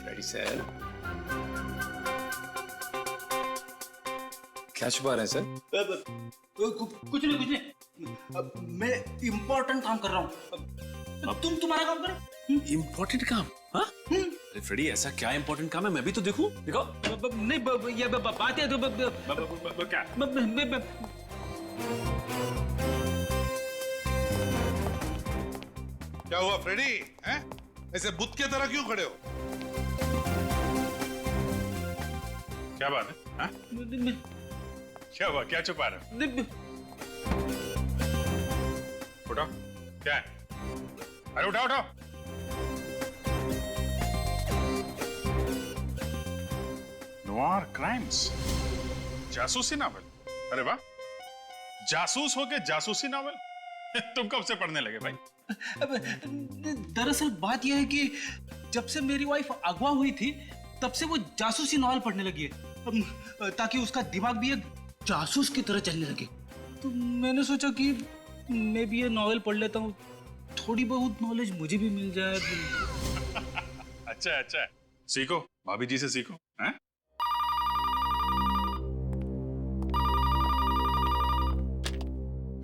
Freddy sir, क्या छुपा रहे हैं सर? कुछ नहीं। मैं इम्पोर्टेंट काम कर रहा हूँ। अब तुम्हारा काम करो। इम्पोर्टेंट काम? हाँ? अरे फ्रेडी, ऐसा क्या इम्पोर्टेंट काम है? मैं भी तो देखूं। दिखाओ। नहीं, ये बात है तो क्या? क्या हुआ फ्रेडी? हैं? ऐसे बुत के तरह क्यों खड़े हो? क्या बात है? हाँ? क्या हुआ? क्या छुपा रहे हो? उठाओ। क्या है? अरे उठाओ उठाओ। नोवार क्राइम्स, जासूसी नॉवल। अरे वाह, जासूस हो के जासूसी नॉवल। तुम कब से पढ़ने लगे भाई? दरअसल बात यह है कि जब से मेरी वाइफ अगवा हुई थी तब से वो जासूसी नॉवल पढ़ने लगी है, ताकि उसका दिमाग भी एक जासूस की तरह चलने लगे। तो मैंने सोचा कि मैं भी ये नॉवल पढ़ लेता हूँ, थोड़ी बहुत नॉलेज मुझे भी मिल जाए। अच्छा अच्छा, सीखो, भाभी जी से सीखो। हैं?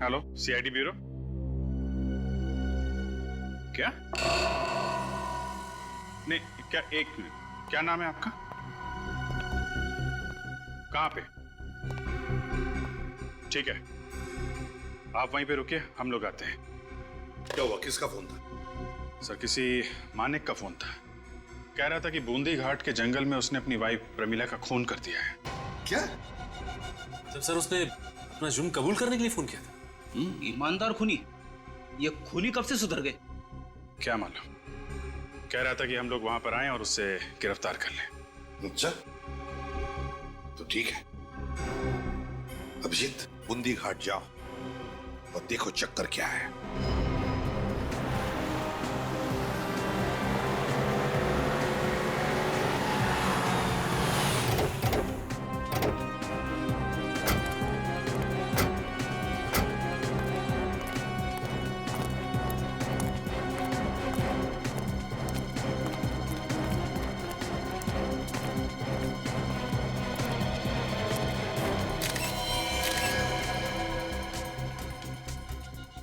Hello, CID bureau. क्या? नहीं, क्या? एक मिनट, क्या नाम है आपका? कहां पे? ठीक है, आप वहीं पे रुकिए, हम लोग आते हैं। क्या हुआ? किसका फोन था? सर, किसी मानिक का फोन था। कह रहा था कि बूंदी घाट के जंगल में उसने अपनी वाइफ प्रमिला का खून कर दिया है। क्या? जब सर उसने अपना जुर्म कबूल करने के लिए फोन किया था। ईमानदार खूनी, ये खूनी कब से सुधर गए? क्या मालूम, कह रहा था कि हम लोग वहां पर आए और उससे गिरफ्तार कर लें। अच्छा, तो ठीक है। अभिजीत, बूंदी घाट जाओ और देखो चक्कर क्या है।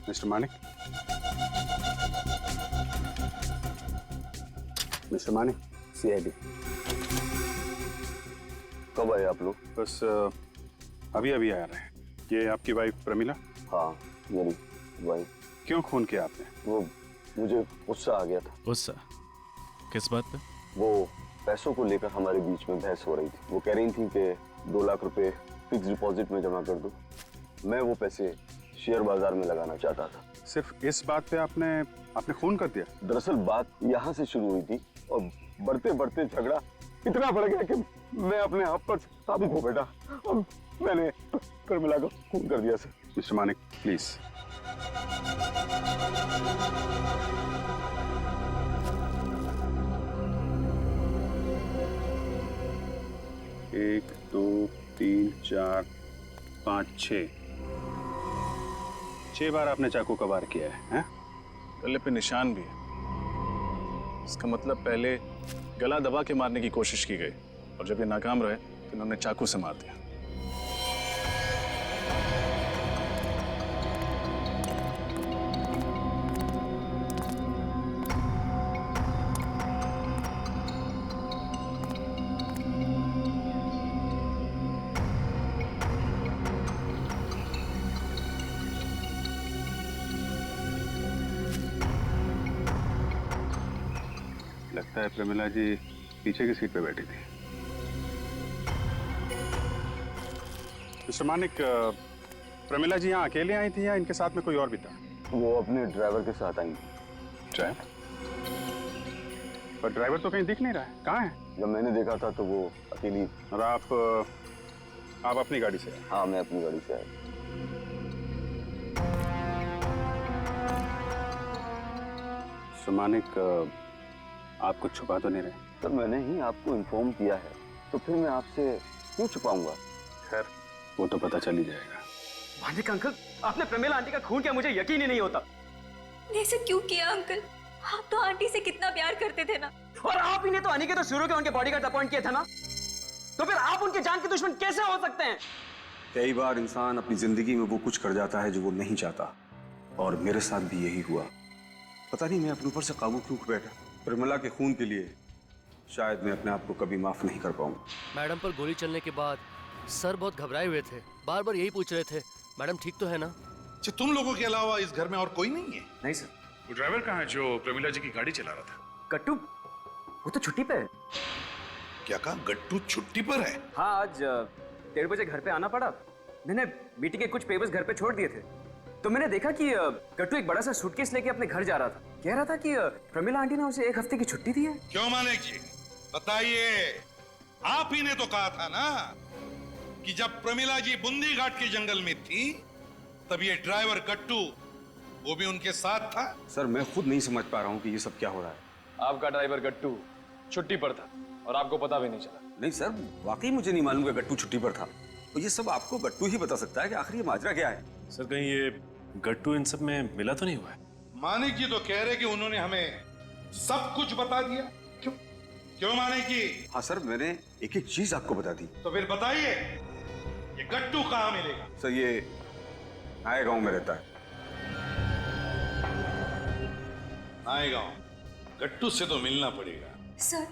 Mister Manik, mister Manik, CID. कब आए आप लोग? बस अभी अभी आ रहे हैं। ये आपकी वाइफ प्रमिला? हाँ, मेरी वाइफ। क्यों खून किया आपने? वो मुझे गुस्सा आ गया था। गुस्सा? किस बात पे? वो पैसों को लेकर हमारे बीच में बहस हो रही थी। वो कह रही थी कि 2 लाख रुपए फिक्स डिपॉजिट में जमा कर दो। मैं वो पैसे शेयर बाजार में लगाना चाहता था। सिर्फ इस बात पे आपने खून कर दिया? दरअसल बात यहाँ से शुरू हुई थी और बढ़ते बढ़ते झगड़ा इतना बढ़ गया कि मैं अपने आप पर काबू खो बैठा और मैंने प्रमिला को खून कर दिया सर। Mister Manik, please. एक, 2, 3, 4, 5, 6 बार आपने चाकू का वार किया है? गले पे निशान भी है। इसका मतलब पहले गला दबा के मारने की कोशिश की गई और जब ये नाकाम रहे तो इन्होंने चाकू से मार दिया। लगता है प्रमिला जी पीछे की सीट पे बैठी थी। मिस्टर मानिक, प्रमिला जी यहाँ अकेले आई थी या इनके साथ में कोई और भी था? वो अपने ड्राइवर के साथ आई। ड्राइवर? पर ड्राइवर तो कहीं दिख नहीं रहा है, कहाँ है? जब मैंने देखा था तो वो अकेली। और आप अपनी गाड़ी से आए? हाँ, मैं अपनी गाड़ी से आया। मिस्टर मानिक, आप कुछ छुपा तो नहीं रहे? सर, मैंने ही आपको इन्फॉर्म किया है तो फिर मैं आपसे क्यों छुपाऊंगा? खैर, वो तो पता चल ही जाएगा। मानिक अंकल, आपने प्रमिला आंटी का खून किया, मुझे यकीन ही नहीं होता। ऐसा क्यों किया अंकल? आप तो आंटी से कितना प्यार करते थे ना। और आप ही ने तो अनिकेत और सूर्य के उनके बॉडीगार्ड अपॉइंट किया था ना, तो फिर आप उनके जान के दुश्मन कैसे हो सकते हैं? कई बार इंसान अपनी जिंदगी में वो कुछ कर जाता है जो वो नहीं चाहता, और मेरे साथ भी यही हुआ। पता नहीं मैं अपने ऊपर से काबू क्यों खो बैठा। प्रमिला के खून के लिए शायद मैं अपने आप को कभी माफ नहीं कर पाऊंगा। मैडम पर गोली चलने के बाद सर बहुत घबराए हुए थे, बार बार यही पूछ रहे थे मैडम ठीक तो है ना। अच्छा, तुम लोगों के अलावा इस घर में और कोई नहीं है? नहीं सर। वो ड्राइवर कहाँ है जो प्रमिला जी की गाड़ी चला रहा था? कट्टू वो तो छुट्टी पे है। क्या कहा? गट्टू छुट्टी पर है? हाँ, आज 1:30 बजे घर पे आना पड़ा। मैंने मीटिंग के कुछ पेपर्स घर पे छोड़ दिए थे, तो मैंने देखा कि कट्टू एक बड़ा सा सूटकेस लेके अपने घर जा रहा था। कह रहा था कि प्रमिला आंटी ने उसे 1 हफ्ते की छुट्टी दी है। क्यों मानिक जी, बताइए। आप ही ने तो कहा था ना कि जब प्रमिला जी बूंदी घाट के जंगल में थी तब ये ड्राइवर गट्टू वो भी उनके साथ था। सर मैं खुद नहीं समझ पा रहा हूँ कि ये सब क्या हो रहा है। आपका ड्राइवर गट्टू छुट्टी पर था और आपको पता भी नहीं चला। नहीं सर, वाकई मुझे नहीं मालूम कि गट्टू छुट्टी पर था। तो ये सब आपको गट्टू ही बता सकता है कि आखिर ये माजरा क्या है। सर कहीं ये गट्टू इन सब में मिला तो नहीं हुआ है? मानिक जी तो कह रहे कि उन्होंने हमें सब कुछ बता दिया। क्यों क्यों मानिक जी? हाँ सर, मैंने एक एक चीज आपको बता दी। तो फिर बताइए ये गट्टू कहाँ मिलेगा? सर ये नए गांव में रहता है। नए गांव? गट्टू से तो मिलना पड़ेगा। सर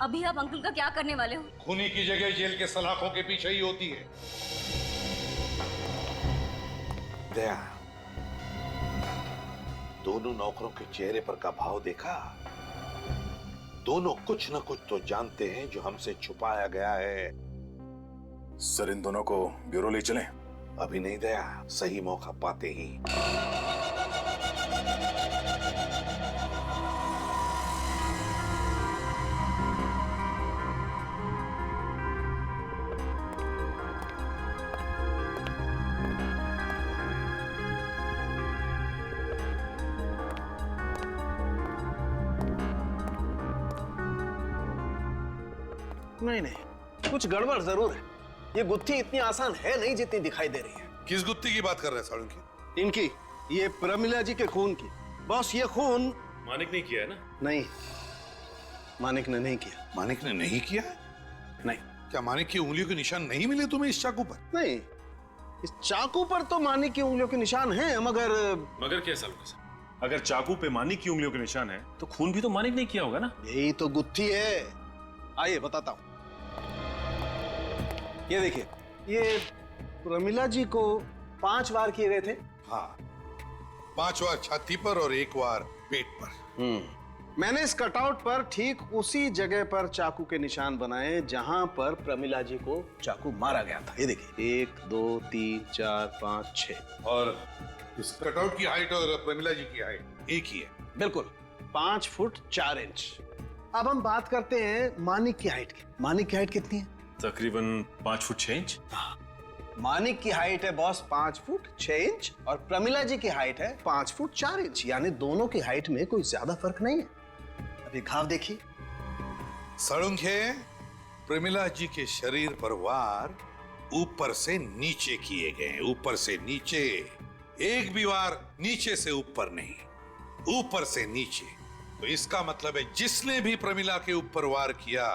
अभी आप अंकल का क्या करने वाले हो? खूनी की जगह जेल के सलाखों के पीछे ही होती है। दया, दोनों नौकरों के चेहरे पर का भाव देखा? दोनों कुछ न कुछ तो जानते हैं जो हमसे छुपाया गया है। सर इन दोनों को ब्यूरो ले चलें? अभी नहीं दया, सही मौका पाते ही। नहीं नहीं, कुछ गड़बड़ जरूर है। ये गुत्थी इतनी आसान है नहीं जितनी दिखाई दे रही है। किस गुत्ती की बात कर रहे हैं सालुंकी? इनकी, ये प्रमिला जी के खून की। बॉस ये खून मानिक ने किया है ना? नहीं, मानिक ने नहीं किया। मानिक ने नहीं किया? नहीं। क्या मानिक की उंगलियों के निशान नहीं मिले तुम्हें इस चाकू पर? नहीं, इस चाकू पर तो मानिक की उंगलियों के निशान हैं, मगर क्या सालुंकी साहब, अगर चाकू पे मानिक की उंगलियों के निशान है तो खून भी तो मानिक ने किया होगा ना? यही तो गुत्थी है। आइए बताता हूं। ये देखिए, ये प्रमिला जी को 5 वार किए गए थे। हाँ, 5 बार छाती पर और 1 बार पेट पर। मैंने इस कटआउट पर ठीक उसी जगह पर चाकू के निशान बनाए जहां पर प्रमिला जी को चाकू मारा गया था। ये देखिए, 1 2 3 4 5 6। और इस कटआउट की हाइट और प्रमिला जी की हाइट एक ही है। बिल्कुल 5 फुट 4 इंच। अब हम बात करते हैं मानिक की हाइट की। मानिक की हाइट कितनी है? तकरीबन 5 फुट 6 इंच। मानिक की हाइट है बॉस 5 फुट 6 इंच और प्रमिला जी की हाइट है 5 फुट 4 इंच। यानी दोनों की हाइट में कोई ज्यादा फर्क नहीं है। अभी घाव देखिए। सड़ुंखे, प्रमिला जी के शरीर पर वार ऊपर से नीचे किए गए। ऊपर से नीचे, एक भी वार नीचे से ऊपर नहीं, ऊपर से नीचे। तो इसका मतलब है जिसने भी प्रमिला के ऊपर वार किया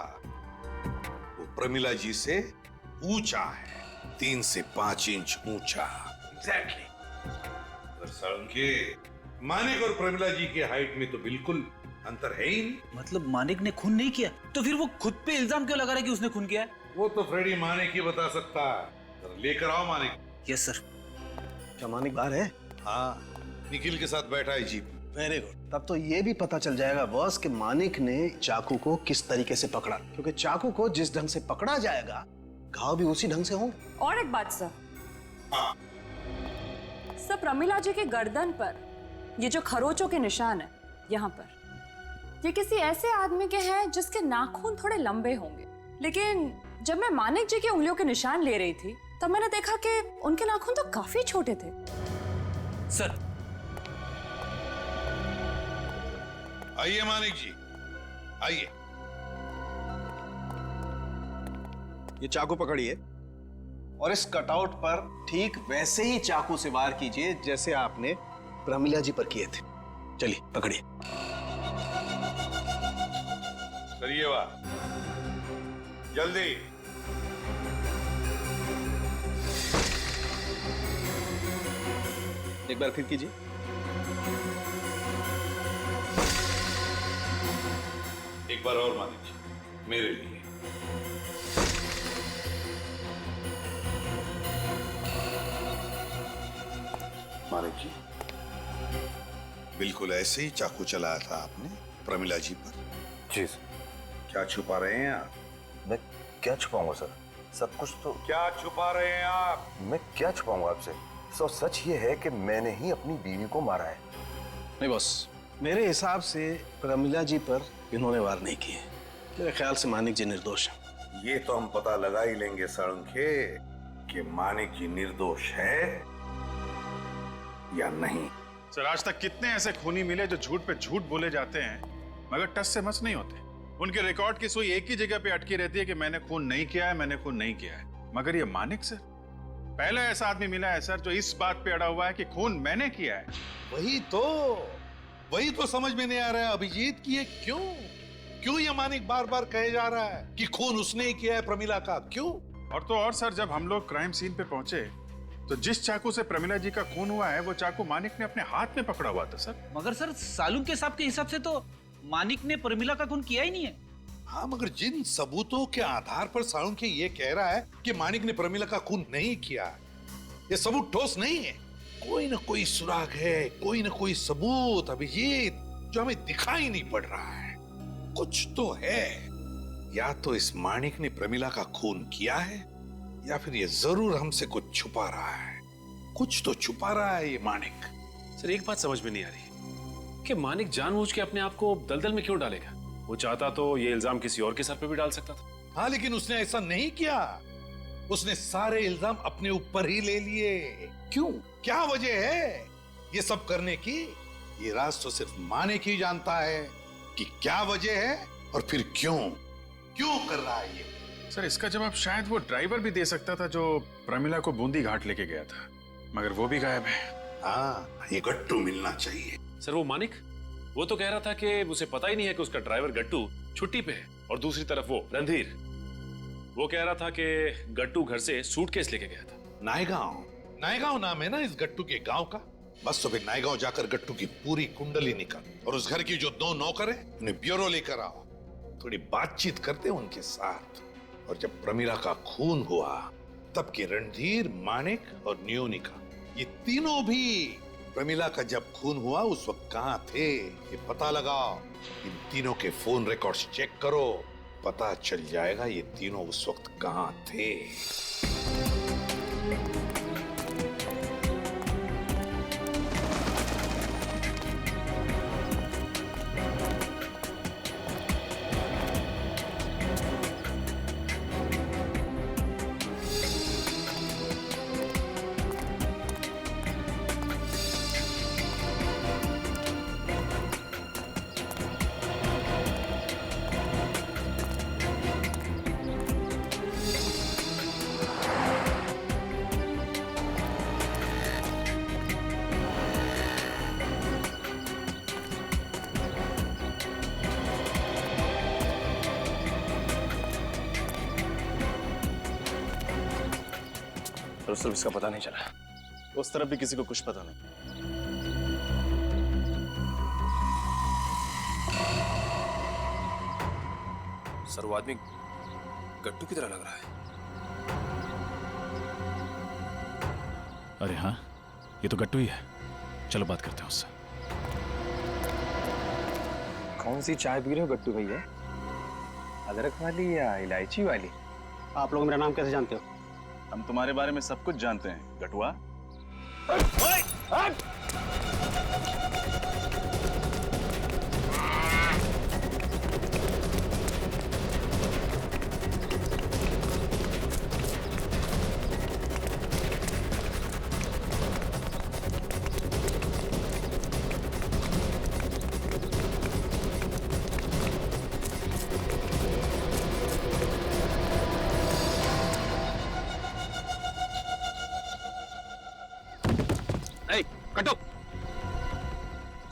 वो प्रमिला जी से ऊंचा है, 3 से 5 इंच ऊंचा। एग्जैक्टली। सड़ुंखे, मानिक और प्रमिला जी के हाइट में तो बिल्कुल अंतर है ही नहीं। मतलब मानिक ने खून नहीं किया, तो फिर वो खुद पे इल्जाम क्यों लगा रहा है कि उसने खून किया है? वो तो फ्रेडी मानिक ही बता सकता है। लेकर आओ मानिक। Yes sir. क्या मानिक बाहर है? हाँ, निखिल के साथ बैठा है जीप। Very good. तब तो ये भी पता चल जाएगा बॉस कि मानिक ने चाकू को किस तरीके से पकड़ा, क्योंकि चाकू को जिस ढंग से पकड़ा जाएगा घाव भी उसी ढंग से होंगे। और एक बात सर, हाँ। सर प्रमिला जी के गर्दन पर ये जो खरोचों के निशान है यहाँ पर, ये किसी ऐसे आदमी के हैं जिसके नाखून थोड़े लंबे होंगे। लेकिन जब मैं मानिक जी की उंगलियों के निशान ले रही थी तब मैंने देखा कि उनके नाखून तो काफी छोटे थे। सर आइए मानिक जी, आइए। ये चाकू पकड़िए और इस कटआउट पर ठीक वैसे ही चाकू से वार कीजिए जैसे आपने प्रमिला जी पर किए थे। चलिए पकड़िए। करिए वाह, जल्दी। एक बार फिर कीजिए। एक बार और मालिक जी, मेरे लिए। मालिक जी, बिल्कुल ऐसे ही चाकू चलाया था आपने प्रमिला जी पर। जी। क्या छुपा रहे हैं आप? मैं क्या छुपाऊंगा सर, सब कुछ तो। क्या छुपा रहे हैं आप? मैं क्या छुपाऊंगा आपसे? सो सच ये है कि मैंने ही अपनी बीवी को मारा है। नहीं बॉस, मेरे हिसाब से प्रमिला जी पर इन्होंने वार नहीं किए। मेरे ख्याल से मानिक जी निर्दोष हैं। ये तो हम पता लगा ही लेंगे साळुंखे कि मानिक जी निर्दोष है या नहीं। सर आज तक कितने ऐसे खूनी मिले जो झूठ पे झूठ बोले जाते हैं मगर टस से मस नहीं होते। उनके रिकॉर्ड की सुई एक ही जगह पे अटकी रहती है कि मैंने खून नहीं किया है, मैंने खून नहीं किया है। मगर ये मानिक सर, पहला ऐसा आदमी मिला है सर जो इस बात पे अड़ा हुआ है कि खून मैंने किया है। वही तो समझ में नहीं आ रहा है अभिजीत कि ये क्यों ये मानिक बार बार कहे जा रहा है कि खून उसने ही किया है प्रमिला का। क्यों? और तो और सर, जब हम लोग क्राइम सीन पे पहुंचे तो जिस चाकू से प्रमिला जी का खून हुआ है वो चाकू मानिक ने अपने हाथ में पकड़ा हुआ था सर। मगर सर सालुंखे साहब के हिसाब से तो मानिक ने प्रमिला का खून किया ही नहीं है। हाँ, मगर जिन सबूतों के आधार पर साळुंखे ये कह रहा है कि मानिक ने प्रमिला का खून नहीं किया, ये सबूत ठोस नहीं है। कोई ना कोई सुराग है, कोई ना कोई सबूत अभिजीत जो हमें दिखाई नहीं पड़ रहा है। कुछ तो है, या तो इस मानिक ने प्रमिला का खून किया है या फिर ये जरूर हमसे कुछ छुपा रहा है। कुछ तो छुपा रहा है ये मानिक। सर एक बात समझ में नहीं आ रही कि मानिक जानबूझ के अपने आप को दलदल में क्यों डालेगा। वो चाहता तो ये इल्जाम किसी और के सर पे भी डाल सकता था। हाँ, लेकिन उसने ऐसा नहीं किया। उसने सारे इल्जाम अपने ऊपर ही ले लिए। क्यों? क्या वजह है ये सब करने की? ये राज तो सिर्फ मानिक ही जानता है कि क्या वजह है और फिर क्यों कर रहा है ये। सर इसका जवाब शायद वो ड्राइवर भी दे सकता था जो प्रमिला को बूंदी घाट लेके गया था, मगर वो भी गायब है। हाँ, ये गट्टू मिलना चाहिए। सर वो मानिक, वो तो कह रहा था कि उसे पता ही नहीं है कि उसका ड्राइवर गट्टू छुट्टी पे है। और दूसरी तरफ वो रणधीर, वो कह रहा था कि गट्टू घर से सूटकेस लेके गया था। नायगांव नाम है ना इस गट्टू के गांव का। बस तो फिर नायगांव जाकर गट्टू की पूरी कुंडली निकाल और उस घर की जो 2 नौकर है उन्हें ब्यूरो लेकर आओ। थोड़ी बातचीत करते उनके साथ। और जब प्रमिला का खून हुआ तब के रणधीर, मानिक और न्योनिका, ये तीनों भी प्रमिला का जब खून हुआ उस वक्त कहां थे ये पता लगाओ। इन तीनों के फोन रिकॉर्ड्स चेक करो, पता चल जाएगा ये तीनों उस वक्त कहां थे। और सिर्फ इसका पता नहीं चला, उस तरफ भी किसी को कुछ पता नहीं। सर वो आदमी गट्टू की तरह लग रहा है। अरे हाँ, ये तो गट्टू ही है। चलो बात करते हैं उससे। कौन सी चाय पी रहे हो गट्टू भैया? अदरक वाली या इलायची वाली? आप लोग मेरा नाम कैसे जानते हो? हम तुम्हारे बारे में सब कुछ जानते हैं गटुआ।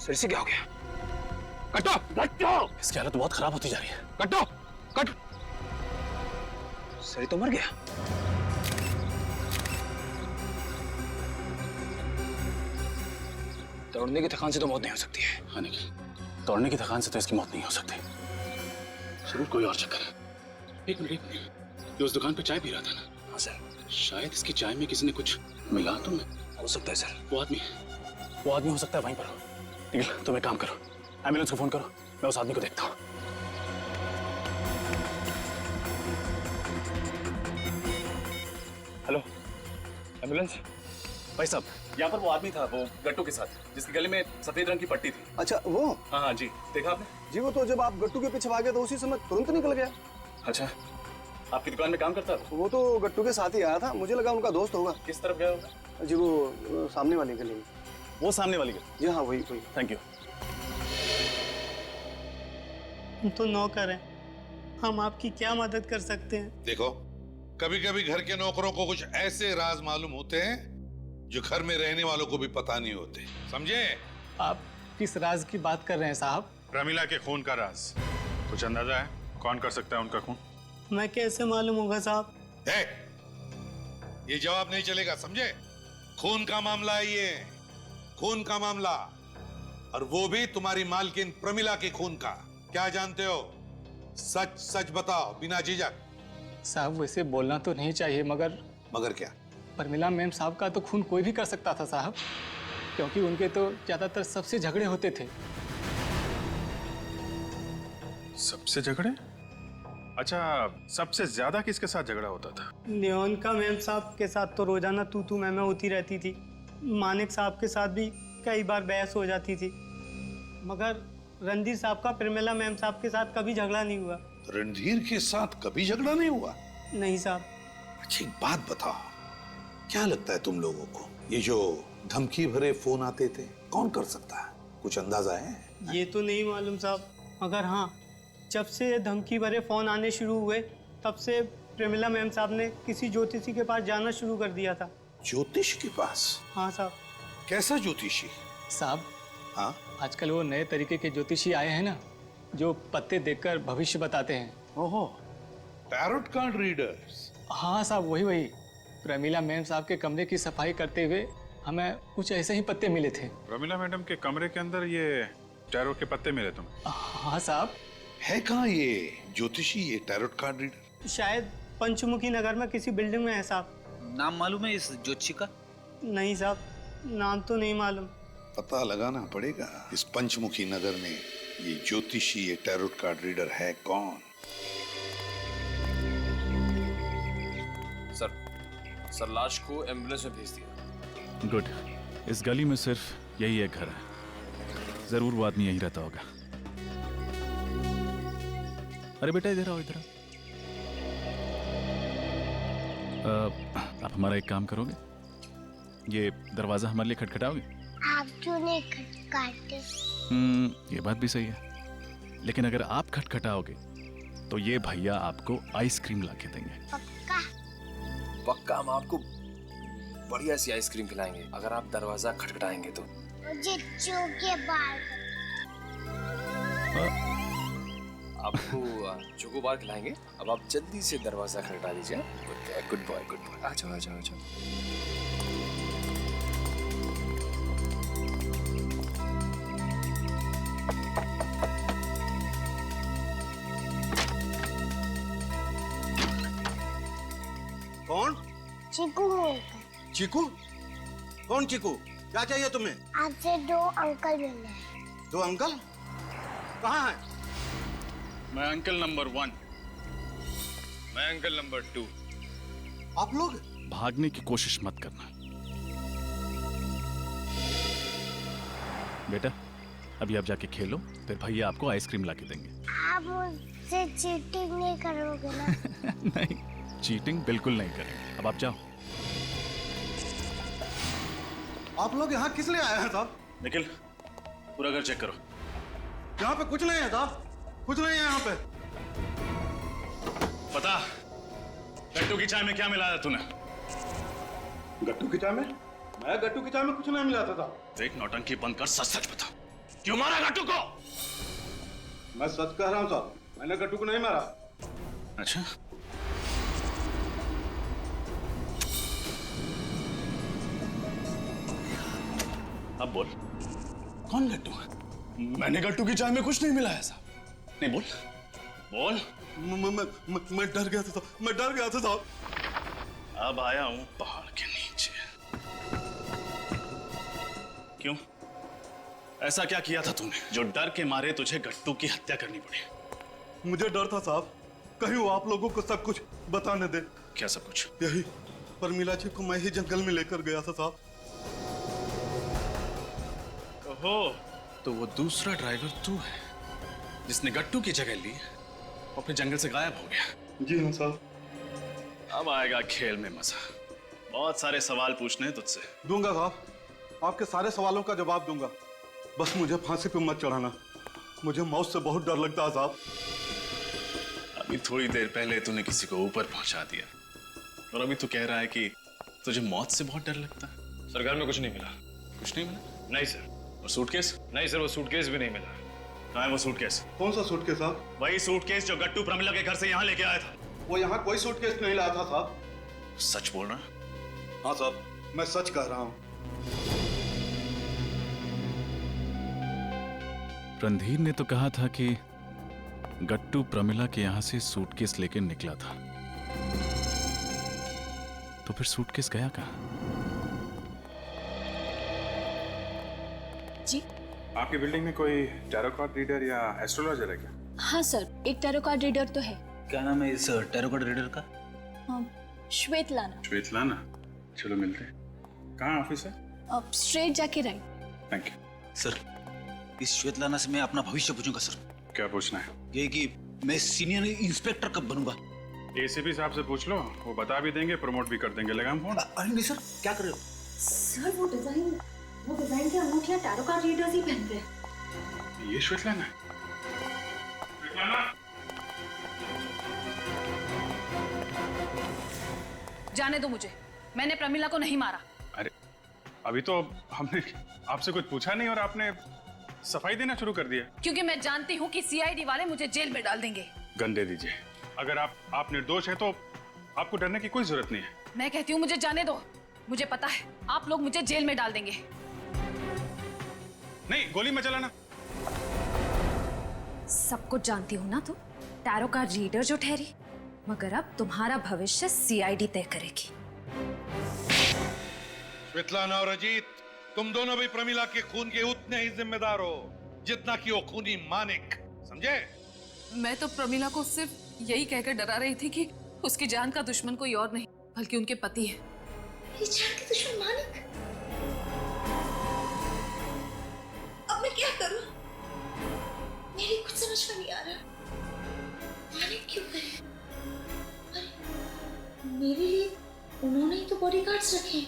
सर से क्या हो गया? कटो कटो। इसकी हालत बहुत खराब होती जा रही है। कटो कट। सरी तो मर गया। दौड़ने की थकान से तो मौत नहीं हो सकती है। हाँ निखिल, दौड़ने की थकान से तो इसकी मौत नहीं हो सकती। जरूर कोई और चक्कर है। एक मिनट ये उस दुकान पे चाय पी रहा था ना? हाँ सर। शायद इसकी चाय में किसी ने कुछ मिला तो नहीं? हो सकता है सर। वो आदमी हो सकता है वहीं पर हो। निखिल तुम एक काम करो, एम्बुलेंस को फोन करो, मैं उस आदमी को देखता हूँ। Hello ambulance. भाई साहब, यहाँ पर वो आदमी था, वो गट्टू के साथ, जिसके गले में सफेद रंग की पट्टी थी। अच्छा वो? हाँ हाँ जी, देखा आपने? जी वो तो जब आप गट्टू के पीछे भागे तो उसी समय तुरंत निकल गया। अच्छा, आपकी दुकान में काम करता था? वो तो गट्टू के साथ ही आया था, मुझे लगा उनका दोस्त होगा। किस तरफ गया होगा? जी वो सामने वाली गली में। वो सामने वाली गली? जी हाँ वही वही। Thank you. हम तो नौकर हैं, हम आपकी क्या मदद कर सकते हैं? देखो, कभी कभी घर के नौकरों को कुछ ऐसे राज मालूम होते हैं जो घर में रहने वालों को भी पता नहीं होते, समझे? आप किस राज की बात कर रहे हैं साहब? प्रमिला के खून का राज कुछ अंदाजा है? कौन कर सकता है उनका खून? मैं कैसे मालूम होगा साहब? ये जवाब नहीं चलेगा, समझे? खून का मामला है ये, खून का मामला, और वो भी तुम्हारी मालकिन प्रमिला के खून का। क्या जानते हो? सच सच बताओ बिना झिझक। साहब वैसे बोलना तो नहीं चाहिए, मगर क्या? प्रमिला मैम साहब का तो खून कोई भी कर सकता था साहब, क्योंकि उनके तो ज्यादातर सबसे झगड़े होते थे। सबसे झगड़े? अच्छा, सबसे ज्यादा किसके साथ झगड़ा होता था? लियोनका मैम साहब के साथ तो रोजाना तू मैं होती रहती थी। मानिक साहब के साथ भी कई बार बहस हो जाती थी, मगर रणधीर साहब का प्रमिला मैम साहब के साथ कभी झगड़ा नहीं हुआ। रणधीर के साथ कभी झगड़ा नहीं हुआ? नहीं साहब। अच्छा एक बात बताओ, क्या लगता है तुम लोगों को, ये जो धमकी भरे फोन आते थे कौन कर सकता है? कुछ अंदाजा है? ये तो नहीं मालूम साहब, मगर हाँ, जब से ये धमकी भरे फोन आने शुरू हुए तब से प्रमिला मैम साहब ने किसी ज्योतिषी के पास जाना शुरू कर दिया था। ज्योतिष के पास? हाँ साहब। कैसा ज्योतिषी? साहब हाँ, आजकल वो नए तरीके के ज्योतिषी आए हैं ना, जो पत्ते देखकर भविष्य बताते हैं। ओहो, टैरोट कार्ड रीडर्स? हाँ साहब वही। प्रमिला मैम साहब के कमरे की सफाई करते हुए हमें कुछ ऐसे ही पत्ते मिले थे। प्रमिला मैडम के कमरे के अंदर ये टैरोट के पत्ते मिले तुम्हें? हाँ साहब। है कहाँ ये ज्योतिषी, ये टैरोट कार्ड रीडर? शायद पंचमुखी नगर में किसी बिल्डिंग में है साहब। नाम मालूम है इस ज्योतिषी का? नहीं साहब, नाम तो नहीं मालूम। पता लगाना पड़ेगा इस पंचमुखी नगर में ये ज्योतिषी, ये टैरोट कार्ड रीडर है कौन? सर लाश को एम्बुलेंस में भेज दिया। गुड। इस गली में सिर्फ यही एक घर है, जरूर वो आदमी यही रहता होगा। अरे बेटा इधर आओ, इधर आओ। आप हमारा एक काम करोगे? ये दरवाजा हमारे लिए खटखटाओगे? आप क्यों नहीं खटखटाते? ये बात भी सही है, लेकिन अगर आप खटखटाओगे तो ये भैया आपको आइसक्रीम ला के देंगे। पक्का? पक्का, हम आपको बढ़िया सी आइसक्रीम खिलाएंगे अगर आप दरवाजा खटखटाएंगे तो। मुझे चूके बार आपको चोको बार खिलाएंगे। अब आप जल्दी से दरवाजा खटखटा दीजिए। Good boy good boy. आ जाओ आ जाओ आ जाओ। कौन? चीकू। चीकू? कौन चीकू? क्या चाहिए तुम्हें? आपसे दो अंकल मिले हैं। दो अंकल? कहाँ है? मैं अंकल नंबर 1। मैं अंकल नंबर 2। आप लोग? भागने की कोशिश मत करना बेटा, अभी आप जाके खेलो, फिर भैया आपको आइसक्रीम ला के देंगे। आप मुझसे चीटिंग नहीं करोगे ना? नहीं, चीटिंग बिल्कुल नहीं करेंगे। अब आप जाओ। आप लोग यहाँ किस लिए आए हैं साहब? निखिल, पूरा घर चेक करो। यहाँ पे कुछ नहीं है साहब, कुछ नहीं है यहाँ पे। पता गट्टू की चाय में क्या मिलाया तूने? गट्टू की चाय में? मैं गट्टू की चाय में कुछ नहीं मिलाता था। देख, नौटंकी बंद कर, सच सच बता, क्यों मारा गट्टू को? मैं सच कह रहा हूँ साहब, मैंने गट्टू को नहीं मारा। अच्छा, अब बोल, कौन गट्टू है? मैंने गट्टू की चाय में कुछ नहीं मिलाया साहब। नहीं, बोल बोल। मैं डर गया था साहब, मैं डर गया था साहब। अब आया हूं पहाड़ के नीचे। क्यों? ऐसा क्या किया था तूने जो डर के मारे तुझे गट्टू की हत्या करनी पड़ी? मुझे डर था साहब, कहीं वो आप लोगों को सब कुछ बताने दे। क्या सब कुछ? यही परमिला जी को मैं ही जंगल में लेकर गया था साहब। ओहो, तो वो दूसरा ड्राइवर तू है जिसने गट्टू की जगह ली और फिर जंगल से गायब हो गया। जी हाँ साहब। अब आएगा खेल में मजा। बहुत सारे सवाल पूछने हैं तुझसे। दूंगा साहब, आपके सारे सवालों का जवाब दूंगा, बस मुझे फांसी पे मत चढ़ाना। मुझे मौत से बहुत डर लगता है साहब। अभी थोड़ी देर पहले तूने किसी को ऊपर पहुंचा दिया और अभी तू कह रहा है कि तुझे मौत से बहुत डर लगता है। सर घर में कुछ नहीं मिला। कुछ नहीं मिला? नहीं सर। और सूटकेस? नहीं सर, वो सूटकेस भी नहीं मिला। कहाँ है वो सूटकेस? कौन सा सूटकेस साहब? वही सूटकेस जो गट्टू प्रमिला के घर से यहाँ लेके आया था। वो यहाँ कोई सूटकेस नहीं लाया था साहब। सच बोल रहा? हाँ साहब, मैं सच कह रहा हूँ। रणधीर ने तो कहा था कि गट्टू प्रमिला के यहां से सूटकेस लेकर निकला था, तो फिर सूटकेस गया कहां? जी, आपकी बिल्डिंग में कोई टैरो कार्ड रीडर या एस्ट्रोलॉजर है क्या? हाँ सर, एक टैरो कार्ड रीडर तो है। क्या नाम है इस टैरो कार्ड रीडर का? श्वेतलाना। श्वेतलाना, चलो मिलते हैं। कहाँ ऑफिस है? स्ट्रेट जाके राइट। Thank you sir. इस श्वेतलाना से मैं अपना भविष्य पूछूंगा सर। क्या पूछना है? ये कि मैं सीनियर इंस्पेक्टर कब बनूंगा? एसीपी साहब से पूछ लो, वो बता भी देंगे, प्रमोट भी कर देंगे। लगा फोन? अरे नहीं सर, क्या कर रहे हो? सर वो डिजाइन के अंगूठियां टैरो कार्ड रीडर्स ही पहनते हैं। ये श्वेतलाना है? श्वेतलाना? जाने दो मुझे, मैंने प्रमिला को नहीं मारा। अरे अभी तो हमने आपसे कुछ पूछा नहीं और आपने सफाई देना शुरू कर दिया। क्योंकि मैं जानती हूँ कि सीआईडी वाले मुझे जेल में डाल देंगे। गन दे दीजिए। अगर आप निर्दोष है तो आपको डरने की कोई जरूरत नहीं है। मैं कहती हूँ मुझे जाने दो, मुझे पता है आप लोग मुझे जेल में डाल देंगे। नहीं, गोली मत चलाना। सब कुछ जानती हूँ ना, तो टैरो कार्ड रीडर जो ठहरी, मगर अब तुम्हारा भविष्य सीआईडी तय करेगी। श्वेतलाना और अजीत, तुम दोनों भी प्रमिला के खून के उतने ही जिम्मेदार हो जितना कि वो खूनी मानिक, समझे? मैं तो प्रमिला को सिर्फ यही कहकर डरा रही थी कि उसकी जान का दुश्मन कोई और नहीं बल्कि उनके पति है। मेरी जान के दुश्मन मानिक? अब मैं क्या करूं? मेरी कुछ समझ में नहीं आ रहा। मानिक क्यों करे? मेरे लिए उन्होंने ही तो बॉडीगार्ड्स रखे,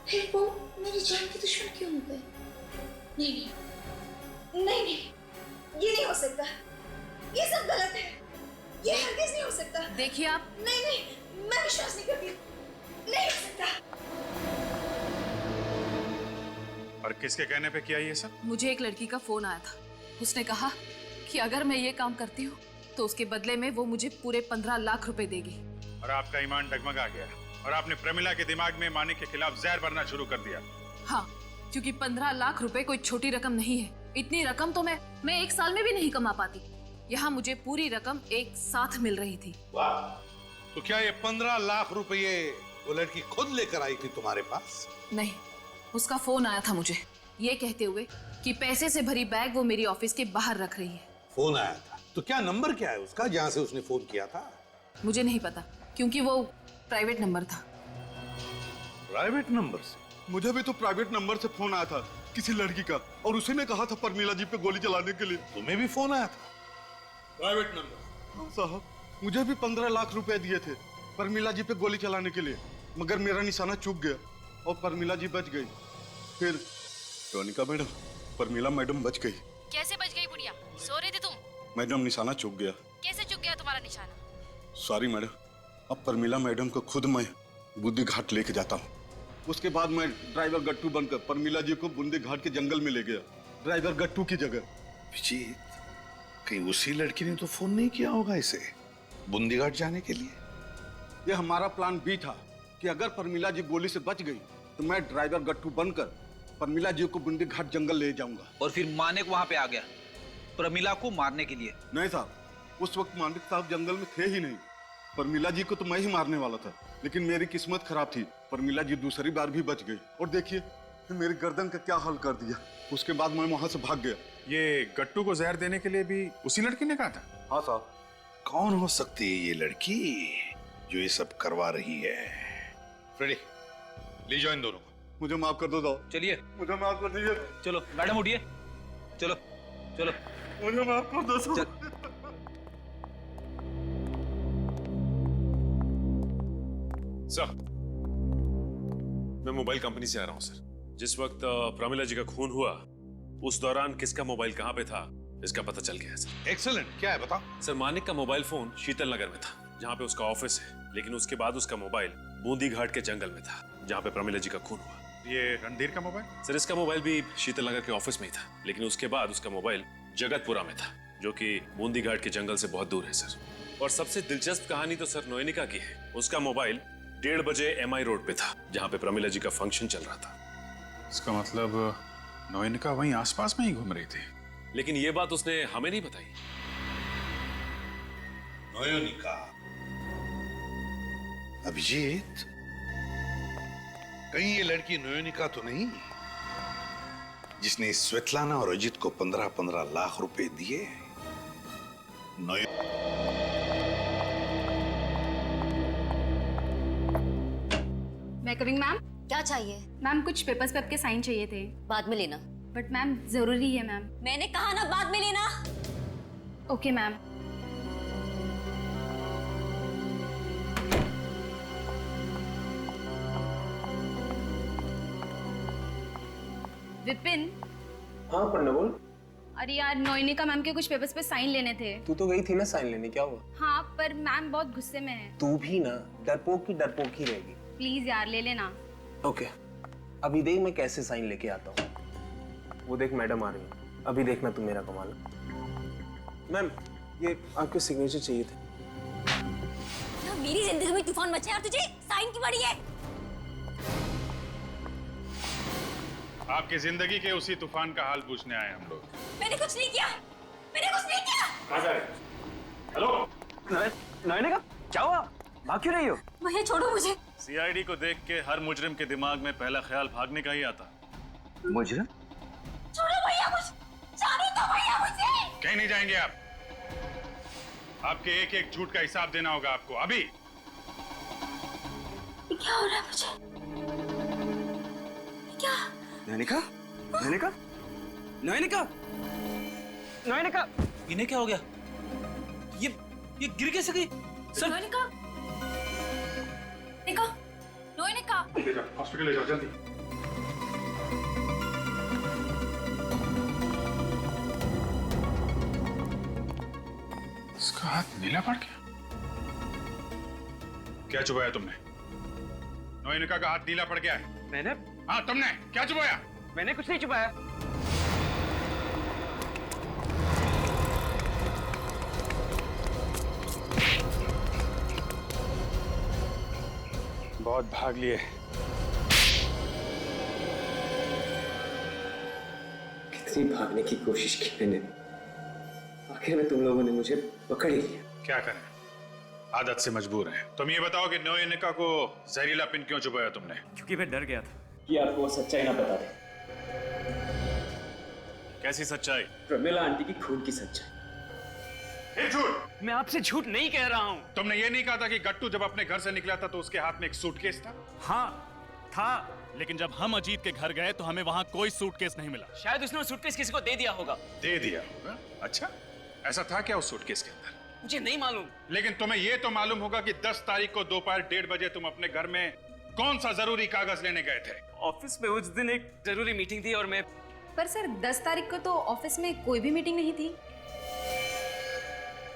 फिर वो मेरी जान के दुश्मन क्यों हो गए? नहीं, ये नहीं हो सकता। ये सब गलत है। ये हरगिज नहीं हो सकता। देखिए आप। नहीं, मैं विश्वास नहीं करती। नहीं हो सकता। और किसके कहने पे किया ये सब? मुझे एक लड़की का फोन आया था। उसने कहा कि अगर मैं ये काम करती हूँ तो उसके बदले में वो मुझे पूरे 15 लाख रुपए देगी। और आपका ईमान डगमगा गया और आपने प्रमिला के दिमाग में मानिक के खिलाफ जहर भरना शुरू कर दिया। हाँ, क्योंकि 15 लाख रुपए कोई छोटी रकम नहीं है। इतनी रकम तो मैं एक साल में भी नहीं कमा पाती। यहाँ मुझे पूरी रकम एक साथ मिल रही थी। वाह! तो क्या ये 15 लाख रुपए वो लड़की खुद लेकर आई थी तुम्हारे पास? नहीं, उसका फोन आया था मुझे ये कहते हुए कि पैसे से भरी बैग वो मेरी ऑफिस के बाहर रख रही है। फोन आया था? तो क्या नंबर क्या है उसका जहां से उसने फोन किया था? मुझे नहीं पता, क्योंकि वो प्राइवेट नंबर था। प्राइवेट नंबर से? मुझे भी तो प्राइवेट नंबर से फोन आया था किसी लड़की का, और उसी ने कहा था परमिला जी पे गोली चलाने के लिए। तुम्हें भी फोन आया था? Private number? हाँ साहब, मुझे भी 15 लाख रुपए दिए थे परमिला जी पे गोली चलाने के लिए, मगर मेरा निशाना चूक गया और परमिला जी बच गई। फिर टोनिका मैडम, परमिला मैडम बच गई। कैसे बच गई बुढ़िया? सो रहे थे तुम? मैडम निशाना चूक गया। कैसे चूक गया तुम्हारा निशाना? सॉरी मैडम, अब परमिला मैडम को खुद मैं बूंदी घाट लेके जाता हूँ। उसके बाद मैं ड्राइवर गट्टू बनकर परमिला जी को बूंदी घाट के जंगल में ले गया ड्राइवर गट्टू की जगह। विजीत, कहीं उसी लड़की ने तो फोन नहीं किया होगा इसे बूंदीघाट जाने के लिए? ये हमारा प्लान बी था कि अगर प्रमिला जी गोली से बच गई तो मैं ड्राइवर गट्टू बनकर प्रमिला जी को बूंदीघाट जंगल ले जाऊंगा। और फिर मानिक वहां पे आ गया प्रमिला को मारने के लिए। नहीं साहब, उस वक्त मानिक साहब जंगल में थे ही नहीं। प्रमिला जी को तो मैं ही मारने वाला था, लेकिन मेरी किस्मत खराब थी। प्रमिला जी दूसरी बार भी बच गई और देखिए मेरी गर्दन का क्या हाल कर दिया। उसके बाद मैं वहां से भाग गया। ये गट्टू को जहर देने के लिए भी उसी लड़की ने कहा था? हाँ साहब। कौन हो सकती है ये लड़की जो ये सब करवा रही है? फ्रेडी, ले जाओ इन दोनों को। मुझे माफ कर दो साहब। चलिए, मुझे माफ कर दीजिए। चलो मैडम उठिए, चलो चलो। मुझे माफ कर दो साहब। सर, मैं मोबाइल कंपनी से आ रहा हूं सर। जिस वक्त प्रमिला जी का खून हुआ उस दौरान किसका मोबाइल कहां पे था इसका पता चल गया है सर। एक्सीलेंट, क्या है बताओ? सर, मानिक का मोबाइल फोन शीतल नगर में था जहां पे उसका ऑफिस है, लेकिन उसके बाद उसका मोबाइल बूंदी घाट के जंगल में था जहां पे प्रमिला जी का खून हुआ। ये रणधीर का मोबाइल? सर, इसका मोबाइल भी शीतल नगर के ऑफिस में ही था, लेकिन उसके बाद उसका मोबाइल जगतपुरा में था जो कि बूंदी घाट के जंगल से बहुत दूर है सर। और सबसे दिलचस्प कहानी तो सर नोएनिका की है। उसका मोबाइल 1:30 बजे MI रोड पे था जहां पे प्रमिला जी का फंक्शन चल रहा था। इसका मतलब नोएनिका वहीं आसपास में ही घूम रही थी। लेकिन ये बात उसने हमें नहीं बताई। नोएनिका? अभिजीत, कहीं ये लड़की नोएनिका तो नहीं जिसने स्वेतलाना और अजित को 15-15 लाख रुपए दिए? मैं कमिंग मैम। क्या चाहिए? मैम कुछ पेपर्स पे आपके साइन चाहिए थे। बाद में लेना। बट मैम जरूरी है मैम। मैंने कहा ना बाद में लेना। Okay ma'am. विपिन। हाँ पढ़ना बोल। अरे यार, नोएनिका मैम के कुछ पेपर्स पे साइन लेने थे। तू तो गई थी ना साइन लेने, क्या हुआ? हाँ, पर मैम बहुत गुस्से में है। तू भी ना डरपोक की रहेगी। प्लीज यार ले लेना। ओके, अभी देख मैं कैसे साइन लेके आता हूँ। वो देख मैडम आ रही है, अभी देखना तू मेरा कमाल। मैम, ये आपके सिग्नेचर चाहिए थे। ना मेरी जिंदगी में तूफान मचा और तुझे साइन की पड़ी है। आपकी जिंदगी के उसी तूफान का हाल पूछने आए हम लोग। मैंने कुछ नहीं किया, मैंने कुछ नहीं किया। हेलो नोएनिका, क्या हुआ? भाग क्यों रही हो? भैया छोड़ो मुझे। CID को देख के हर मुजरिम के दिमाग में पहला ख्याल भागने का ही आता। मुजरिम? छोड़ो भैया मुझे, जाने दो भैया मुझे। कहीं नहीं जाएंगे आप। आपके एक एक झूठ का हिसाब देना होगा आपको अभी। क्या हो रहा है मुझे? क्या? नोएनिका? नोएनिका? नोएनिका? नोएनिका? इन्हें क्या हो गया? ये गिर कैसे गई? सर, नोएनिका? नोएनिका? हॉस्पिटल ले जाओ जल्दी। इसका हाथ नीला पड़ गया। क्या चुबाया तुमने? नोएनिका का हाथ नीला पड़ गया है। मैंने? हाँ तुमने क्या चुबाया? मैंने कुछ नहीं चुबाया। बहुत भाग लिए। कितनी भागने की कोशिश की मैंने, आखिर में तुम लोगों ने मुझे पकड़ ही लिया। क्या करें, आदत से मजबूर हैं। तुम ये बताओ कि नोएनिका को जहरीला पिन क्यों चुबाया तुमने? क्योंकि मैं डर गया था कि आपको सच्चाई ना बता दे। कैसी सच्चाई? प्रमिला आंटी की खून की सच्चाई। झूठ! मैं आपसे झूठ नहीं कह रहा हूँ। तुमने ये नहीं कहा था कि गट्टू जब अपने घर से निकला था तो उसके हाथ में एक सूटकेस था? हाँ था, लेकिन जब हम अजीत के घर गए तो हमें वहां कोई सूटकेस नहीं मिला। शायद उसने सूटकेस किसी को दे दिया होगा। दे दिया होगा? अच्छा, ऐसा था क्या उस सूटकेस के अंदर? मुझे नहीं मालूम। लेकिन तुम्हें ये तो मालूम होगा कि 10 तारीख को दोपहर 1:30 बजे तुम अपने घर में कौन सा जरूरी कागज लेने गए थे? ऑफिस में उस दिन एक जरूरी मीटिंग थी और मैं। पर सर 10 तारीख को तो ऑफिस में कोई भी मीटिंग नहीं थी।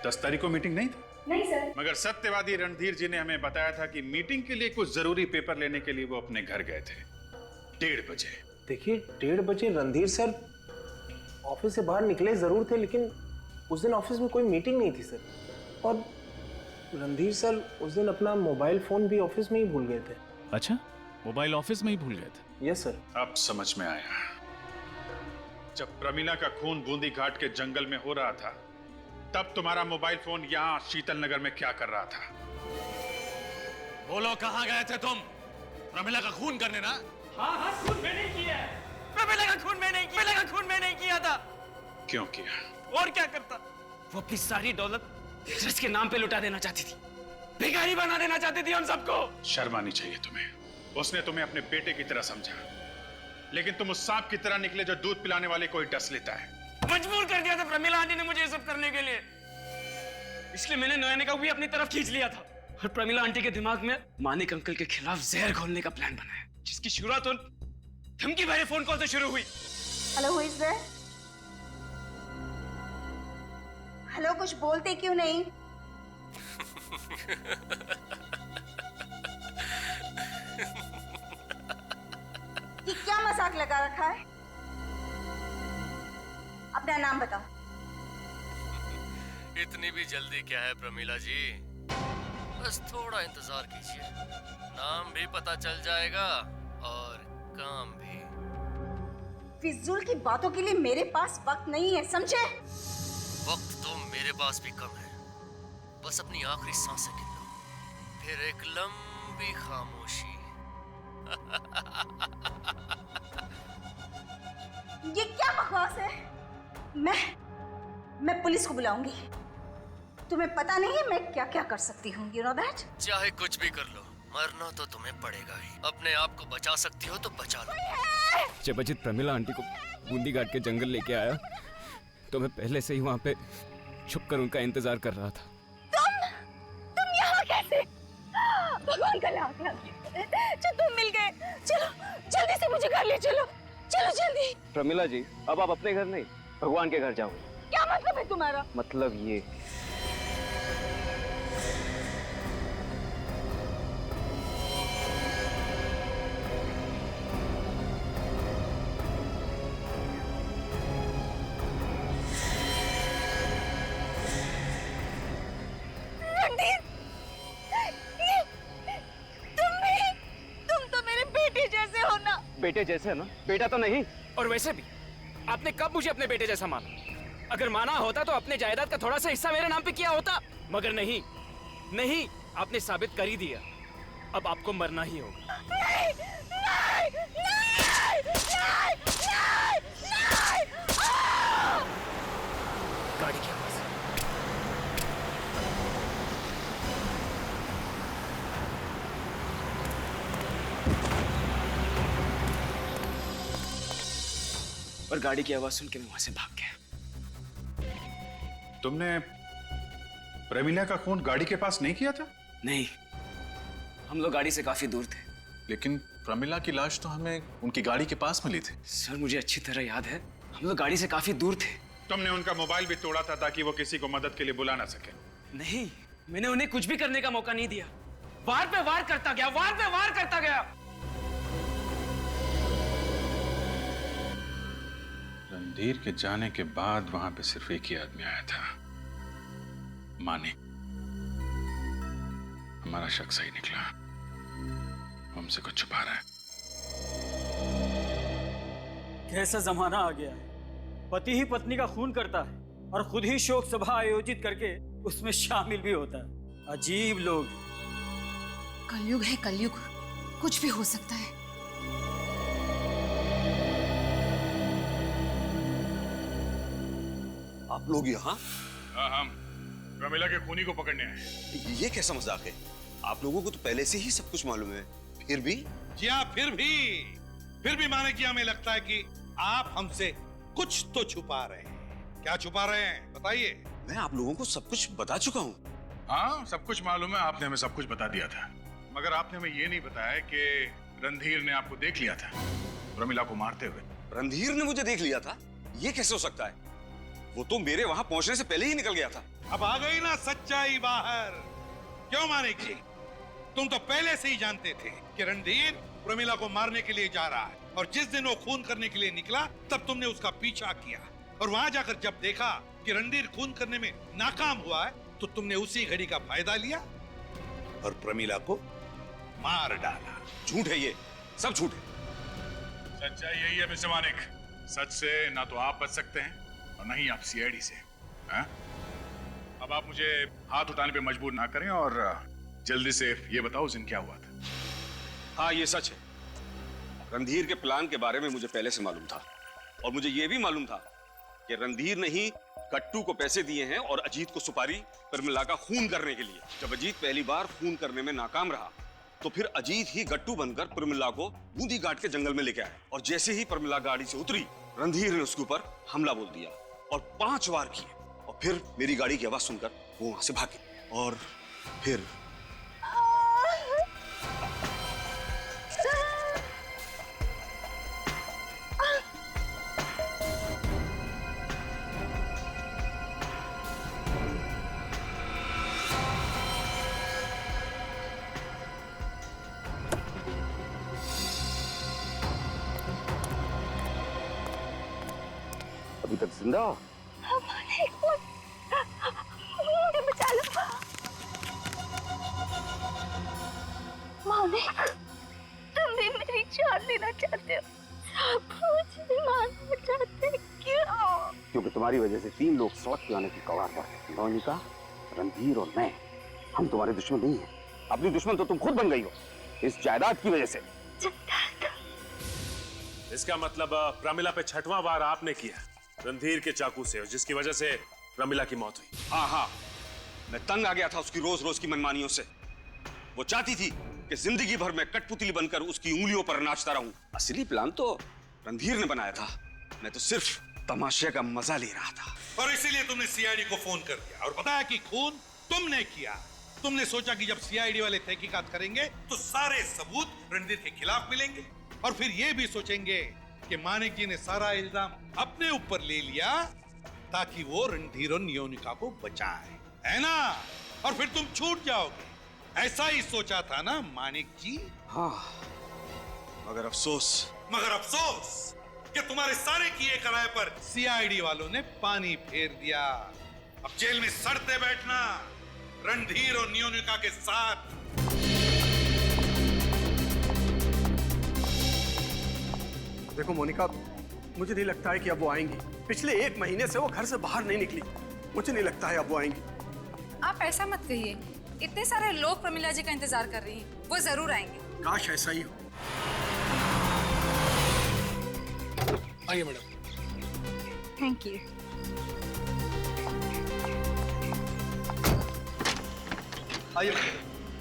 10 तारीख को मीटिंग नहीं था? नहीं सर। मगर सत्यवादी रणधीर जी ने हमें बताया था कि मीटिंग के लिए कुछ जरूरी पेपर लेने के लिए वो अपने घर गए थे 1:30 बजे। देखिए 1:30 बजे रणधीर सर ऑफिस से बाहर निकले जरूर थे, लेकिन उस दिन ऑफिस में कोई मीटिंग नहीं थी सर। और रणधीर सर उस दिन अपना मोबाइल फोन भी ऑफिस में ही भूल गए थे। अच्छा, मोबाइल ऑफिस में ही भूल गए थे? Yes sir. अब समझ में आया। जब प्रमिला का खून बूंदी घाट के जंगल में हो रहा था, तब तुम्हारा मोबाइल फोन यहाँ शीतल नगर में क्या कर रहा था? बोलो, कहाँ गए थे तुम? प्रमिला का खून करने ना? हाँ, खून मैंने किया है। प्रमिला का खून मैंने किया, प्रमिला का खून मैंने किया था। क्यों किया? और क्या करता? वो अपनी सारी दौलत ट्रस्ट के नाम पे लुटा देना चाहती थी, भिखारी बना देना चाहती थी हम सबको। शर्म आनी चाहिए तुम्हें। उसने तुम्हें अपने बेटे की तरह समझा, लेकिन तुम उस सांप की तरह निकले जो दूध पिलाने वाले को ही डस लेता है। मजबूर कर दिया था प्रमिला आंटी ने मुझे ये सब करने के लिए, इसलिए मैंने नयना को भी अपनी तरफ खींच लिया था। और प्रमिला आंटी के दिमाग में मानिक अंकल के खिलाफ जहर घोलने का प्लान बनाया, जिसकी शुरुआत उन धमकी भरे फोन कॉल से शुरू हुई। Hello, who is there? Hello, कुछ बोलते क्यों नहीं? ये क्या मजाक लगा रखा है? अपना नाम बताओ। इतनी भी जल्दी क्या है प्रमिला जी, बस थोड़ा इंतजार कीजिए, नाम भी पता चल जाएगा और काम भी। फिजूल की बातों के लिए मेरे पास वक्त नहीं है, समझे? वक्त तो मेरे पास भी कम है, बस अपनी आखिरी सांसें गिन लो, फिर एक लंबी खामोशी। ये क्या बकवास है? मैं पुलिस को बुलाऊंगी। तुम्हें पता नहीं है मैं क्या क्या कर सकती हूँ, you know that? चाहे कुछ भी कर लो, मरना तो तुम्हें पड़ेगा ही। अपने आप को बचा सकती हो तो बचा लो। जब अजित प्रमिला आंटी को बूंदी घाट के जंगल लेके आया, तो मैं पहले से ही वहाँ पे छुपकर उनका इंतजार कर रहा था। तुम यहाँ कैसे? भगवान का लाख जब तुम मिल गए, चलो जल्दी से मुझे घर ले चलो, चलो जल्दी। प्रमिला जी, अब आप अपने घर नहीं, भगवान के घर जाओ। क्या मतलब है तुम्हारा? मतलब ये, बेटे जैसे है ना? बेटा तो नहीं। और वैसे भी आपने कब मुझे अपने बेटे जैसा माना? अगर माना होता तो अपने जायदाद का थोड़ा सा हिस्सा मेरे नाम पे किया होता, मगर नहीं, नहीं, आपने साबित कर ही दिया। अब आपको मरना ही होगा। नहीं, नहीं, नहीं, नहीं, नहीं, नहीं, गाड़ी की आवाज। और गाड़ी की आवाज सुन के मैं वहां से भाग गया। तुमने प्रमिला का खून गाड़ी के पास नहीं किया था? नहीं, हम लोग गाड़ी से काफी दूर थे। लेकिन प्रमिला की लाश तो हमें उनकी गाड़ी के पास मिली थी। सर, मुझे अच्छी तरह याद है, हम लोग गाड़ी से काफी दूर थे। तुमने उनका मोबाइल भी तोड़ा था ताकि वो किसी को मदद के लिए बुला ना सके। नहीं, मैंने उन्हें कुछ भी करने का मौका नहीं दिया। वार पे वार करता गया, वार पे वार करता गया। रणधीर के जाने के बाद वहां पे सिर्फ एक ही आदमी आया था, मानिक। हमारा शक सही निकला, हमसे कुछ छुपा रहा है। कैसा जमाना आ गया है, पति ही पत्नी का खून करता है और खुद ही शोक सभा आयोजित करके उसमें शामिल भी होता है। अजीब लोग। कलयुग है कलयुग, कुछ भी हो सकता है। आप लोग यहाँ? हाँ, हम प्रमिला के खूनी को पकड़ने आए। ये कैसा मजाक है? आप लोगों को तो पहले से ही सब कुछ मालूम है, फिर भी? जी हाँ, फिर भी माने कि हमें लगता है कि आप हमसे कुछ तो छुपा रहे हैं। क्या छुपा रहे हैं, बताइए। मैं आप लोगों को सब कुछ बता चुका हूँ। हाँ, सब कुछ मालूम है, आपने हमें सब कुछ बता दिया था, मगर आपने हमें ये नहीं बताया कि रणधीर ने आपको देख लिया था प्रमिला को मारते हुए। रणधीर ने मुझे देख लिया था? ये कैसे हो सकता है? वो तो मेरे वहां पहुंचने से पहले ही निकल गया था। अब आ गई ना सच्चाई बाहर। क्यों मानिक जी, तुम तो पहले से ही जानते थे कि रणधीर प्रमिला को मारने के लिए जा रहा है, और जिस दिन वो खून करने के लिए निकला तब तुमने उसका पीछा किया और वहां जाकर जब देखा कि रणधीर खून करने में नाकाम हुआ है तो तुमने उसी घड़ी का फायदा लिया और प्रमीला को मार डाला। झूठ है ये, सब झूठ है। सच्चाई यही है मिस्टर मानिक, सच से ना तो आप बच सकते हैं और ना ही आप सीआईडी से। हाँ? अब आप मुझे हाथ उठाने पे मजबूर ना करें और जल्दी से ये बताओ उस दिन क्या हुआ था। हाँ ये सच है, रणधीर के प्लान के बारे में मुझे पहले से मालूम था और मुझे यह भी मालूम था कि रणधीर ने ही कट्टू को पैसे दिए हैं और अजीत को सुपारी प्रमिला का खून करने के लिए। जब अजीत पहली बार खून करने में नाकाम रहा तो फिर अजीत ही गट्टू बनकर प्रमिला को बूंदी घाट के जंगल में लेके आया और जैसे ही प्रमिला गाड़ी से उतरी रणधीर ने उसके ऊपर हमला बोल दिया और 5 वार किए और फिर मेरी गाड़ी की आवाज सुनकर वो वहां से भागे और फिर अभी तक जिंदा हो? मुझे बचा लो मानिक, तुम भी मेरी जान लेना चाहते हो, मुझे मारना चाहते हो, क्यों? क्योंकि तुम्हारी वजह से 3 लोग सड़क पे आने की कगार पर हैं। मोनिका, रणधीर और मैं, हम तुम्हारे दुश्मन नहीं हैं। अपनी दुश्मन तो तुम खुद बन गई हो इस जायदाद की वजह से। इसका मतलब प्रमिला पे 6वां वार आपने किया रणधीर के चाकू से, जिसकी वजह से प्रमिला की मौत हुई। हाँ, मैं तंग आ गया था उसकी रोज रोज की मनमानियों से। वो चाहती थी कि जिंदगी भर मैं कठपुतली बनकर उसकी उंगलियों पर नाचता रहूं। असली प्लान तो रणधीर ने बनाया था, मैं तो सिर्फ तमाशे का मजा ले रहा था। और इसीलिए तुमने सीआईडी को फोन कर दिया और बताया कि खून तुमने किया। तुमने सोचा कि जब सीआईडी वाले तहकीकात करेंगे तो सारे सबूत रणधीर के खिलाफ मिलेंगे और फिर ये भी सोचेंगे कि मानिक जी ने सारा इल्जाम अपने ऊपर ले लिया ताकि वो रणधीर और नियोनिका को बचाए, है ना? और फिर तुम छूट जाओगे। ऐसा ही सोचा था ना मानिक जी? हाँ, मगर अफसोस कि तुम्हारे सारे किए कराए पर सीआईडी वालों ने पानी फेर दिया। अब जेल में सड़ते बैठना रणधीर और नियोनिका के साथ। देखो मोनिका, मुझे नहीं लगता है कि अब वो आएंगी। पिछले 1 महीने से वो घर से बाहर नहीं निकली, मुझे नहीं लगता है अब वो आएंगी। आप ऐसा मत कहिए, इतने सारे लोग प्रमिला जी का इंतजार कर रही हैं, वो जरूर आएंगे। काश ऐसा ही हो। आइए मैडम। Thank you. आइए।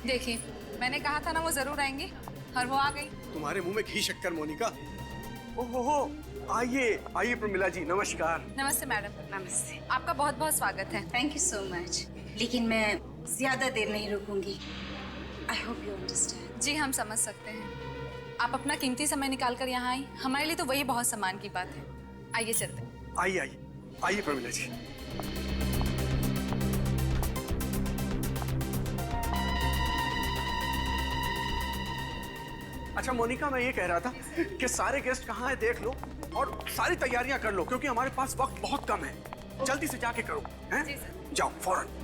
देखिए, मैंने कहा था ना वो जरूर आएंगे और वो आ गई। तुम्हारे मुंह में घी शक्कर मोनिका। ओहो, आइए आइए प्रमिला जी, नमस्कार। नमस्ते मैडम। नमस्ते। आपका बहुत बहुत स्वागत है। थैंक यू सो मच, लेकिन मैं ज्यादा देर नहीं रुकूंगी। I hope you understand. जी हम समझ सकते हैं, आप अपना कीमती समय निकाल कर यहाँ आई, हमारे लिए तो वही बहुत सम्मान की बात है। आइए चलते हैं। आइए आइए आइए प्रमिला जी। अच्छा मोनिका, मैं ये कह रहा था कि सारे गेस्ट कहाँ हैं देख लो और सारी तैयारियां कर लो, क्योंकि हमारे पास वक्त बहुत कम है। जल्दी से जाके करो, हैं? जी सर। जाओ फौरन।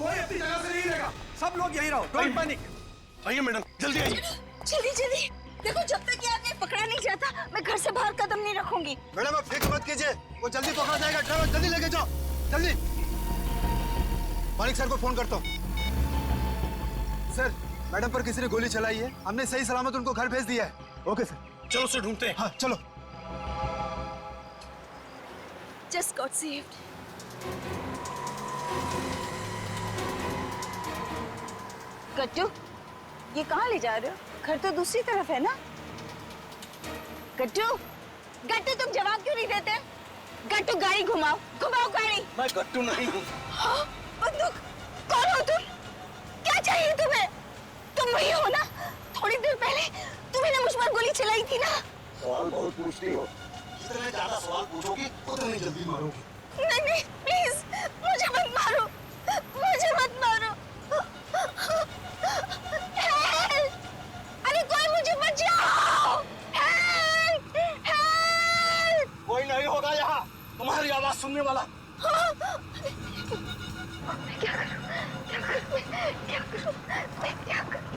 कोई अपनी जगह से नहीं रहेगा, सब लोग यहीं रहो, डोंट पैनिक। आइए मैडम, जल्दी आइए। जल्दी जल्दी। देखो, जब तक ये आदमी पकड़ा नहीं जाता मैं घर से बाहर कदम नहीं रखूंगी। मैडम आप फिक्र मत कीजिए, वो जल्दी पकड़ा जाएगा। ड्राइवर जल्दी लेके जाओ, जल्दी। मानिक सर को फोन करता हूँ। सर, मैडम पर किसी ने गोली चलाई है, हमने सही सलामत उनको घर भेज दिया है। ओके सर, चलो उसे ढूंढते हैं। हाँ चलो। Just got saved. गट्टू, ये कहाँ ले जा रहे हो? घर तो दूसरी तरफ है ना। गट्टू, गट्टू तुम जवाब क्यों नहीं देते? गट्टू गाड़ी घुमाओ, घुमाओ गाड़ी। मैं गट्टू नहीं हूँ। हाँ, बंदूक, कौन हो तुम? क्या चाहिए तुम्हें? तुम वही हो ना? थोड़ी देर पहले तुम्हें मुझ पर गोली चलाई थी ना? सवाल बहुत पूछती हो। जितने ज्यादा सवाल पूछोगी उतनी जल्दी मारोगी। नहीं नहीं, प्लीज मुझे मत मारो, मुझे मत मारो। हेल्प! अरे कोई मुझे बचाओ! हेल्प! हेल्प! कोई नहीं होगा यहाँ तुम्हारी आवाज सुनने वाला। मैं क्या करूं? क्या करूं? मैं क्या करूं?